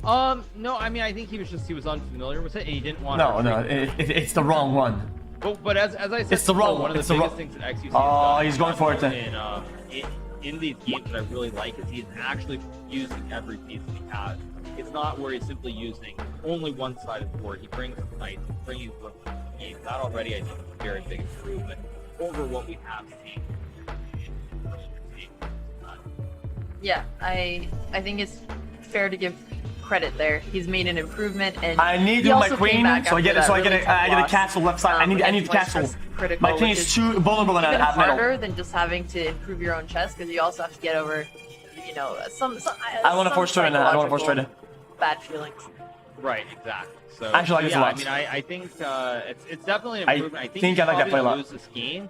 S1: right?
S3: No, I mean, I think he was unfamiliar with it, and he didn't want
S1: No,
S3: to.
S1: it's the wrong one.
S3: But as I said,
S1: It's the wrong
S3: one
S1: one.
S3: of the biggest things that xQc has done
S1: he's going for it then.
S3: in these games that I really like is he's actually using every piece that he has. It's not where he's simply using only one side of the board. He brings the knights, he's bringing the game. That already, I think, is a very big improvement over what we have seen.
S2: Yeah, I think it's fair to give credit there. He's made an improvement, and
S1: I need
S2: he
S1: my
S2: also came
S1: queen,
S2: back
S1: so I get it.
S2: after
S1: So I
S2: that
S1: get
S2: really
S1: it. I
S2: tough
S1: get a
S2: loss,
S1: castle left side. I need
S2: against
S1: the castle.
S2: Stress Critical,
S1: My king
S2: which
S1: is too vulnerable in
S2: even
S1: that
S2: harder
S1: middle.
S2: than just having to improve your own chess, because you also have to get over, some.
S1: I want to force trade now. I don't want to force trade.
S2: Bad feelings.
S3: Right, exactly. So
S1: Actually, I like this a
S3: yeah,
S1: lot.
S3: I mean, I think it's definitely an
S1: I
S3: improvement. I think
S1: think
S3: he's
S1: I like that
S3: probably
S1: play a
S3: gonna
S1: lot.
S3: lose this game,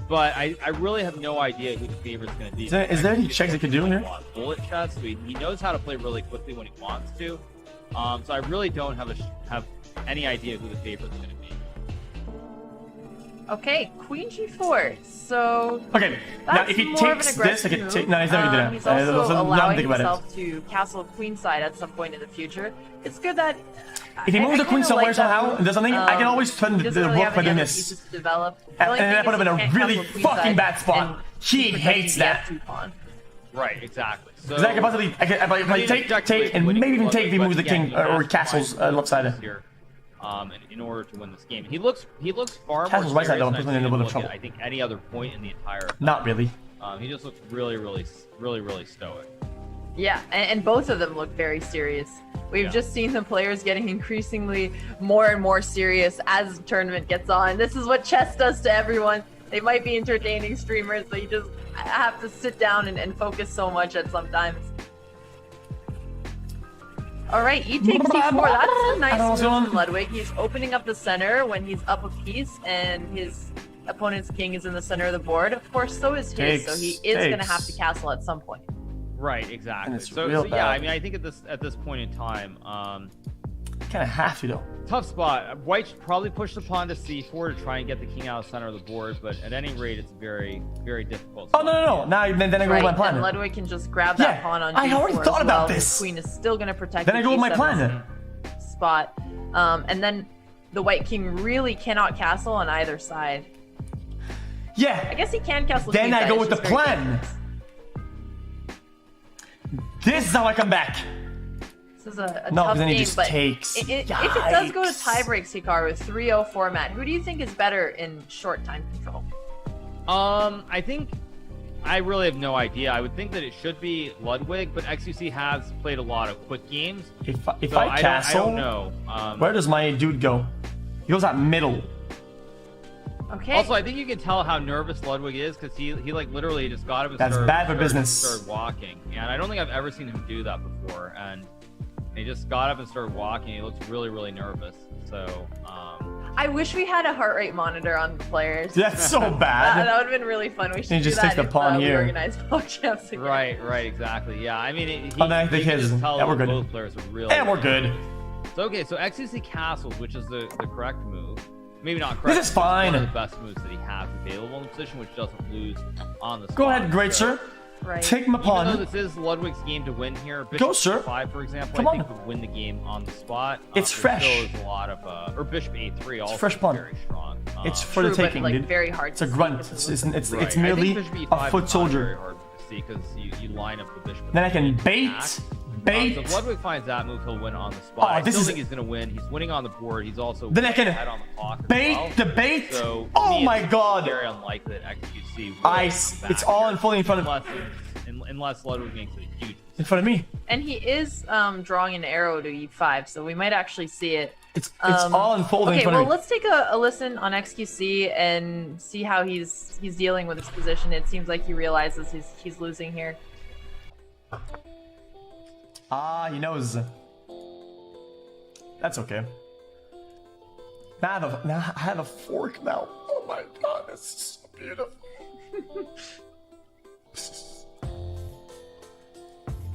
S3: but I really have no idea who the favorite's going to be.
S1: Is there any checks he could do here?
S3: Bullet chess, so he knows how to play really quickly when he wants to. So I really don't have any idea who the favorite's going to be.
S2: Okay, Queen G4. So
S1: Okay, now
S2: that's
S1: if he
S2: more of an
S1: takes this, I
S2: aggressive
S1: could
S2: move.
S1: take. No, he's never gonna do
S2: He's
S1: that.
S2: also
S1: Now I'm
S2: allowing
S1: thinking about it.
S2: himself to castle queenside at some point in the future. It's good that
S1: If he moves the queen somewhere somehow and does something, I can always turn the work by doing this.
S2: Develop.
S1: And then I put him in a really fucking bad spot. He hates that.
S3: Right, exactly. So
S1: Because I can possibly, take, and maybe even take if he moves the king or castles left side.
S3: Here, in order to win this game, he looks far
S1: Castle's
S3: more
S1: right side, though,
S3: serious
S1: I'm
S3: than I've
S1: putting him in a
S3: seen
S1: little
S3: him
S1: trouble.
S3: look at, I think, any other point in the entire.
S1: Not really.
S3: He just looks really stoic.
S2: Yeah, and both of them look very serious. We've just seen the players getting increasingly more and more serious as the tournament gets on. This is what chess does to everyone. They might be entertaining streamers, but you just have to sit down and focus so much at sometimes. All right, E takes C4. That's a nice move from Ludwig. He's opening up the center when he's up a piece, and his opponent's king is in the center of the board. Of course, so is his, so he is going to have to castle at some point.
S3: Right, exactly.
S1: it's
S3: So
S1: real
S3: yeah, I
S1: bad.
S3: mean, I think at this point in time,
S1: Kind of have to, though.
S3: tough spot. White should probably push the pawn to c4 to try and get the king out of the center of the board, but at any rate, it's very difficult.
S1: Oh, no. Now, then I go with my
S2: And
S1: plan.
S2: Ludwig can just grab that
S1: Yeah,
S2: pawn on
S1: I
S2: G4
S1: already
S2: as
S1: thought about
S2: well.
S1: this.
S2: The queen is still going to protect
S1: Then
S2: the
S1: I go with my
S2: G7
S1: plan.
S2: spot. And then the white king really cannot castle on either side.
S1: Yeah.
S2: I guess he can castle
S1: Then I
S2: queenside,
S1: go
S2: it's
S1: with the
S2: just very
S1: plan.
S2: dangerous.
S1: This is how I come back.
S2: This is a
S1: No,
S2: tough
S1: then he
S2: game,
S1: just
S2: but
S1: takes.
S2: if it does go to
S1: Yikes.
S2: tie breaks, Hikaru, with 3-0 format, who do you think is better in short time control?
S3: I think I really have no idea. I would think that it should be Ludwig, but xQc has played a lot of quick games.
S1: If
S3: So
S1: I castle,
S3: I don't know.
S1: where does my dude go? He goes at middle.
S2: Okay.
S3: Also, I think you can tell how nervous Ludwig is because he like literally just got up and
S1: That's
S3: started,
S1: bad for
S3: started-
S1: business.
S3: started walking, and I don't think I've ever seen him do that before. And he just got up and started walking. He looks really nervous. So
S2: I wish we had a heart rate monitor on the players.
S1: That's so
S2: That
S1: bad.
S2: would have been really fun. We should
S1: He
S2: do
S1: just
S2: that
S1: takes the
S2: if,
S1: pawn
S2: we
S1: here.
S2: organize Pogchamps again.
S3: right, exactly. Yeah, I mean, he,
S1: Oh, no, I think
S3: you can
S1: his-
S3: just tell
S1: yeah, we're
S3: that
S1: good.
S3: both players are really.
S1: And we're good.
S3: So okay, so xQc castles, which is the correct move. Maybe not correct.
S1: This is
S3: but it's
S1: fine.
S3: One of the best moves that he has available in the position, which doesn't lose on the spot.
S1: Go ahead, great
S3: So,
S1: sir.
S2: Right.
S1: Take my
S3: Even though
S1: pawn.
S3: this is Ludwig's game to win here, Bishop
S1: Go, sir.
S3: E5, for example,
S1: Come
S3: I think
S1: on.
S3: would win the game on the spot.
S1: It's
S3: there
S1: fresh.
S3: Still is a lot of, or Bishop A3 also
S1: fresh pawn.
S3: very strong.
S1: It's for
S2: True,
S1: the
S2: but,
S1: taking,
S2: like,
S1: dude.
S2: very hard
S1: It's a
S2: to see
S1: grunt.
S2: because
S1: It's
S3: Right.
S1: it's
S3: I think
S1: merely
S3: Bishop E5
S1: a
S3: is
S1: foot
S3: not
S1: soldier.
S3: Very hard to see because you line up the bishop.
S1: Then I can bait,
S3: So
S1: bait.
S3: if Ludwig finds that move, he'll win on the spot.
S1: Oh,
S3: I
S1: this
S3: still
S1: is-
S3: think he's going to win. He's winning on the board. He's also
S1: Then I can
S3: ahead on the clock as
S1: bait
S3: well.
S1: the bait.
S3: So, to
S1: Oh
S3: me,
S1: my
S3: it's
S1: god.
S3: Very unlikely that xQc will
S1: Ice.
S3: come back
S1: It's all
S3: here
S1: unfolding in front of.
S3: unless unless Ludwig makes it a huge.
S1: In front of me.
S2: And he is drawing an arrow to e5, so we might actually see it.
S1: It's all unfolding in
S2: Okay,
S1: front
S2: well,
S1: of me.
S2: let's take a listen on xQc and see how he's dealing with his position. It seems like he realizes he's losing here.
S1: Ah, he knows. That's okay. Now I have a fork now. Oh my god, this is so beautiful.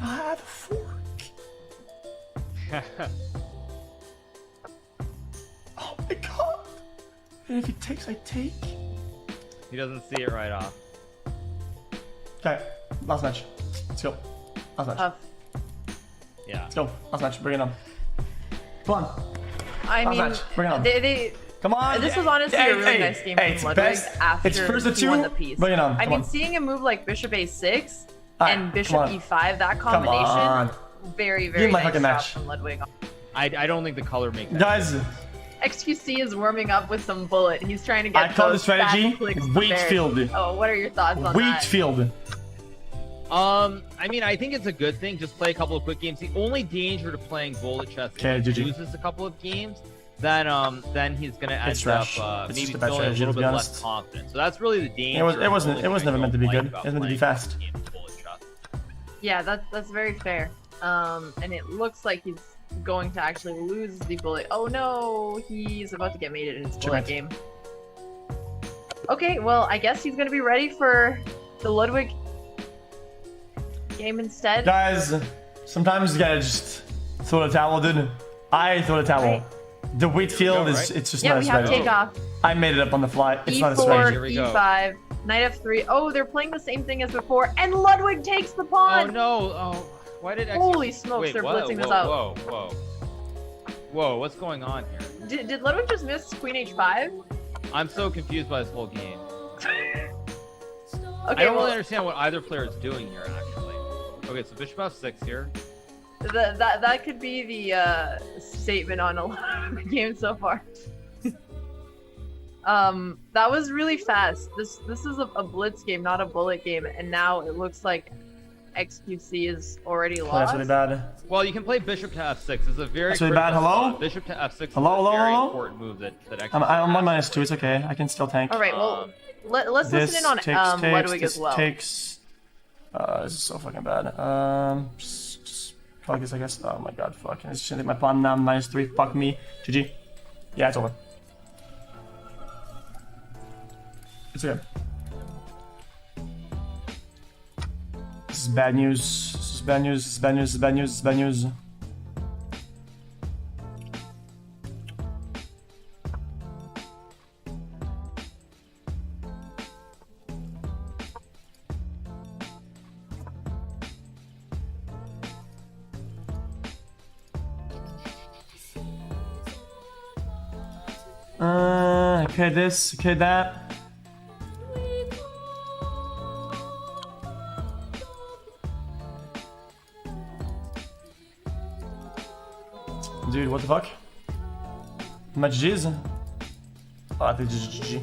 S1: I have a fork. Oh my god. And if he takes, I take.
S3: He doesn't see it right off.
S1: Okay, last match. Let's go. Last match.
S2: Tough.
S3: Yeah.
S1: Let's go. Last match. Bring it on. Come on.
S2: I
S1: Last
S2: mean,
S1: match. Bring it on.
S2: they
S1: Come on.
S2: this was honestly a really nice game
S1: it's
S2: from Ludwig
S1: best.
S2: after
S1: It's first of
S2: he
S1: two.
S2: won the piece.
S1: Bring it on.
S2: I
S1: Come
S2: mean,
S1: on.
S2: seeing a move like bishop a6
S1: Alright,
S2: and bishop
S1: come on.
S2: e5, that
S1: Come
S2: combination,
S1: on.
S2: very,
S1: Give
S2: very
S1: me my
S2: nice
S1: fucking
S2: job
S1: match.
S2: from Ludwig.
S3: I don't think the color makes that.
S1: Guys,
S2: xQc is warming up with some bullet. He's trying to get
S1: I call the
S2: those
S1: strategy
S2: fast clicks to
S1: wheat
S2: bear.
S1: field.
S2: Oh, what are your thoughts on
S1: Wheat
S2: that?
S1: field.
S3: I mean, I think it's a good thing. Just play a couple of quick games. The only danger to playing bullet chess is if he
S1: GG.
S3: loses a couple of games, then he's gonna end
S1: It's
S3: up
S1: trash. It's
S3: maybe
S1: just a bad
S3: feeling a
S1: strategy,
S3: little
S1: to be
S3: bit
S1: honest.
S3: less confident. So that's really the danger.
S1: It wasn't never meant to be good. It was meant to be fast.
S2: Yeah, that's very fair. And it looks like he's going to actually lose the bullet. Oh no, he's about to get mated in his bullet game. Okay, well, I guess he's gonna be ready for the Ludwig game instead.
S1: Guys, sometimes you gotta just throw the towel, dude. I throw the towel.
S2: Right.
S1: The wheat field
S3: Go,
S1: is
S3: right?
S1: it's just
S2: Yeah,
S1: not a
S2: we have
S1: strategy.
S2: takeoff.
S1: I made it up on the fly. It's not a
S2: E4,
S1: strategy.
S3: Here we go.
S2: E5, knight f3. Oh, they're playing the same thing as before, and Ludwig takes the
S3: Oh
S2: pawn.
S3: no! Oh, why did
S2: Holy smokes,
S3: Wait,
S2: they're
S3: whoa,
S2: blitzing this
S3: whoa,
S2: out.
S3: Whoa! What's going on here?
S2: Did Ludwig just miss queen h5?
S3: I'm so confused by this whole game.
S2: Okay,
S3: I don't
S2: well,
S3: really understand what either player is doing here, actually. Okay, so bishop f6 here.
S2: that could be the statement on a lot of the game so far. That was really fast. This is a blitz game, not a bullet game, and now it looks like xQc is already
S1: Oh,
S2: lost.
S1: that's really bad.
S3: Well, you can play bishop to f6. It's a very
S1: That's really bad.
S3: critical
S1: Hello?
S3: spot. Bishop to f6
S1: Hello,
S3: is a very
S1: hello?
S3: important move that xQc
S1: I'm on
S3: has.
S1: -2. It's okay. I can still tank.
S2: All right, well, let's
S1: This
S2: listen in on
S1: takes,
S2: Ludwig
S1: this
S2: as well.
S1: takes. This is so fucking bad. Just focus, I guess. Oh my god, fuck. It's just my pawn now. -3. Fuck me. GG. Yeah, it's over. It's okay. This is bad news. This is bad news. This is bad news. This is bad news. This is bad news. Okay, this, okay, that. Dude, what the fuck? How much GG's? Oh, I think it's just GG.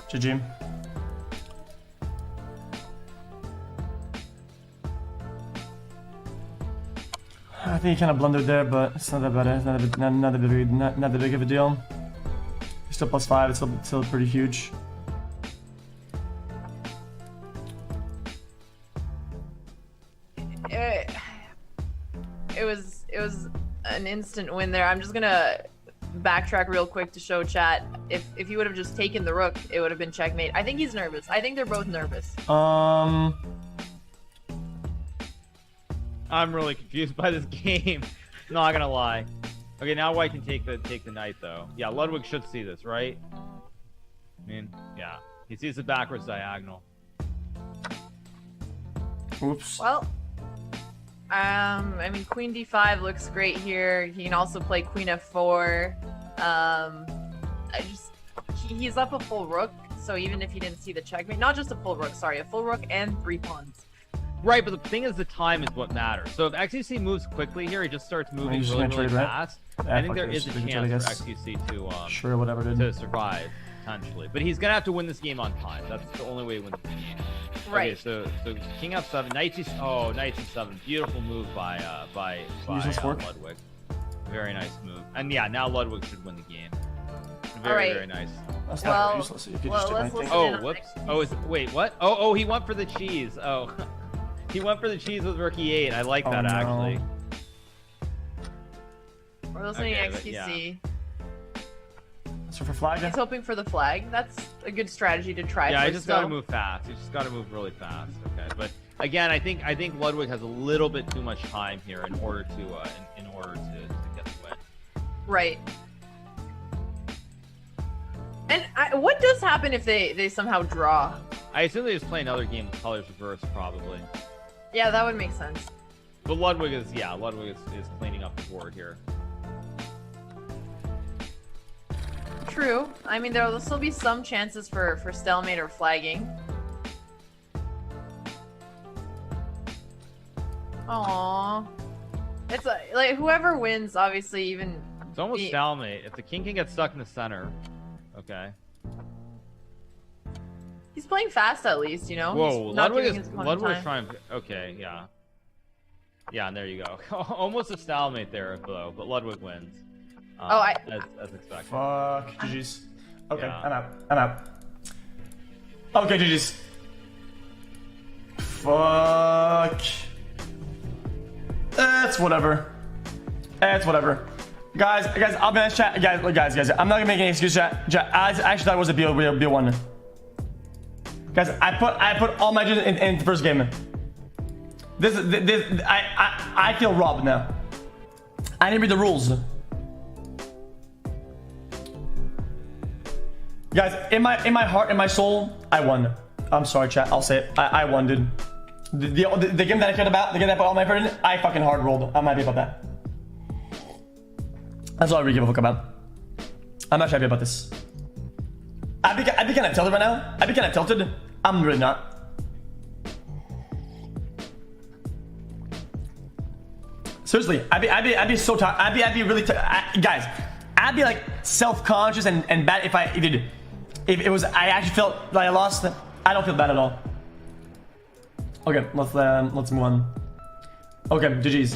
S1: GG. I think he kind of blundered there, but it's not that bad. It's not that big of a deal. He's still +5. It's still pretty huge.
S2: It was an instant win there. I'm just gonna backtrack real quick to show chat. If he would have just taken the rook, it would have been checkmate. I think he's nervous. I think they're both nervous.
S3: I'm really confused by this game. Not gonna lie. Okay, now I can take the knight though. Yeah, Ludwig should see this, right? I mean, yeah, he sees the backwards diagonal.
S1: Oops.
S2: Well, I mean, queen d5 looks great here. He can also play queen f4. He's up a full rook, so even if he didn't see the checkmate, not just a full rook, sorry, a full rook and 3 pawns.
S3: Right, but the thing is, the time is what matters. So if xQc moves quickly here, he just starts moving
S1: he's just
S3: really,
S1: gonna
S3: really
S1: trade, right?
S3: fast.
S1: Yeah,
S3: I think
S1: fuck
S3: there
S1: this.
S3: is a
S1: We can trade, I
S3: chance
S1: guess.
S3: for xQc
S1: Sure, whatever, dude.
S3: to survive. potentially, but he's gonna have to win this game on time. That's the only way he wins the game.
S2: Right.
S3: Okay, so king f7, knight c7, beautiful move by Ludwig. Very nice move, and yeah, now Ludwig should win the game. Very nice.
S1: That's not very useless. You could just take my thing.
S3: Oh, whoops. Oh, wait, what? Oh, he went for the cheese. Oh, he went for the cheese with rook e8. I like that actually.
S2: We're listening to xQc.
S1: Yeah. So for flag.
S2: He's hoping for the flag. That's a good strategy to try.
S3: Yeah, I
S2: first,
S3: just gotta move fast. You just gotta move really fast. Okay, but again, I think Ludwig has a little bit too much time here in order to get the win.
S2: Right. And what does happen if they somehow draw?
S3: I assume they just play another game with colors reversed, probably.
S2: Yeah, that would make sense.
S3: But Ludwig is cleaning up the board here.
S2: True. I mean, there'll still be some chances for stalemate or flagging. Aww. It's like whoever wins, obviously, even.
S3: It's almost stalemate. If the king can get stuck in the center, okay.
S2: He's playing fast at least, you know.
S3: Whoa, Ludwig is
S2: trying.
S3: Okay, yeah. Yeah, and there you go. Almost a stalemate there, though, but Ludwig wins. As expected.
S1: Fuck. GG's. Okay,
S3: Yeah.
S1: I'm out. Okay, GG's. Fuck. That's whatever. Guys, I'll be honest, chat. Guys, I'm not gonna make any excuse, chat. I actually thought it was a B1. Guys, I put all my juice in the first game. I feel robbed now. I didn't read the rules. Guys, in my heart, in my soul, I won. I'm sorry, chat. I'll say it. I won, dude. The game that I cared about, the game that I put all my effort in, I fucking hard rolled. I'm happy about that. That's all I really give a fuck about. I'm not happy about this. I'd be kind of tilted right now. I'd be kind of tilted. I'm really not. Seriously, I'd be so tired. I'd be really guys. I'd be like self-conscious and bad if it was I actually felt like I lost. I don't feel bad at all. Okay, let's move on. Okay, GG's.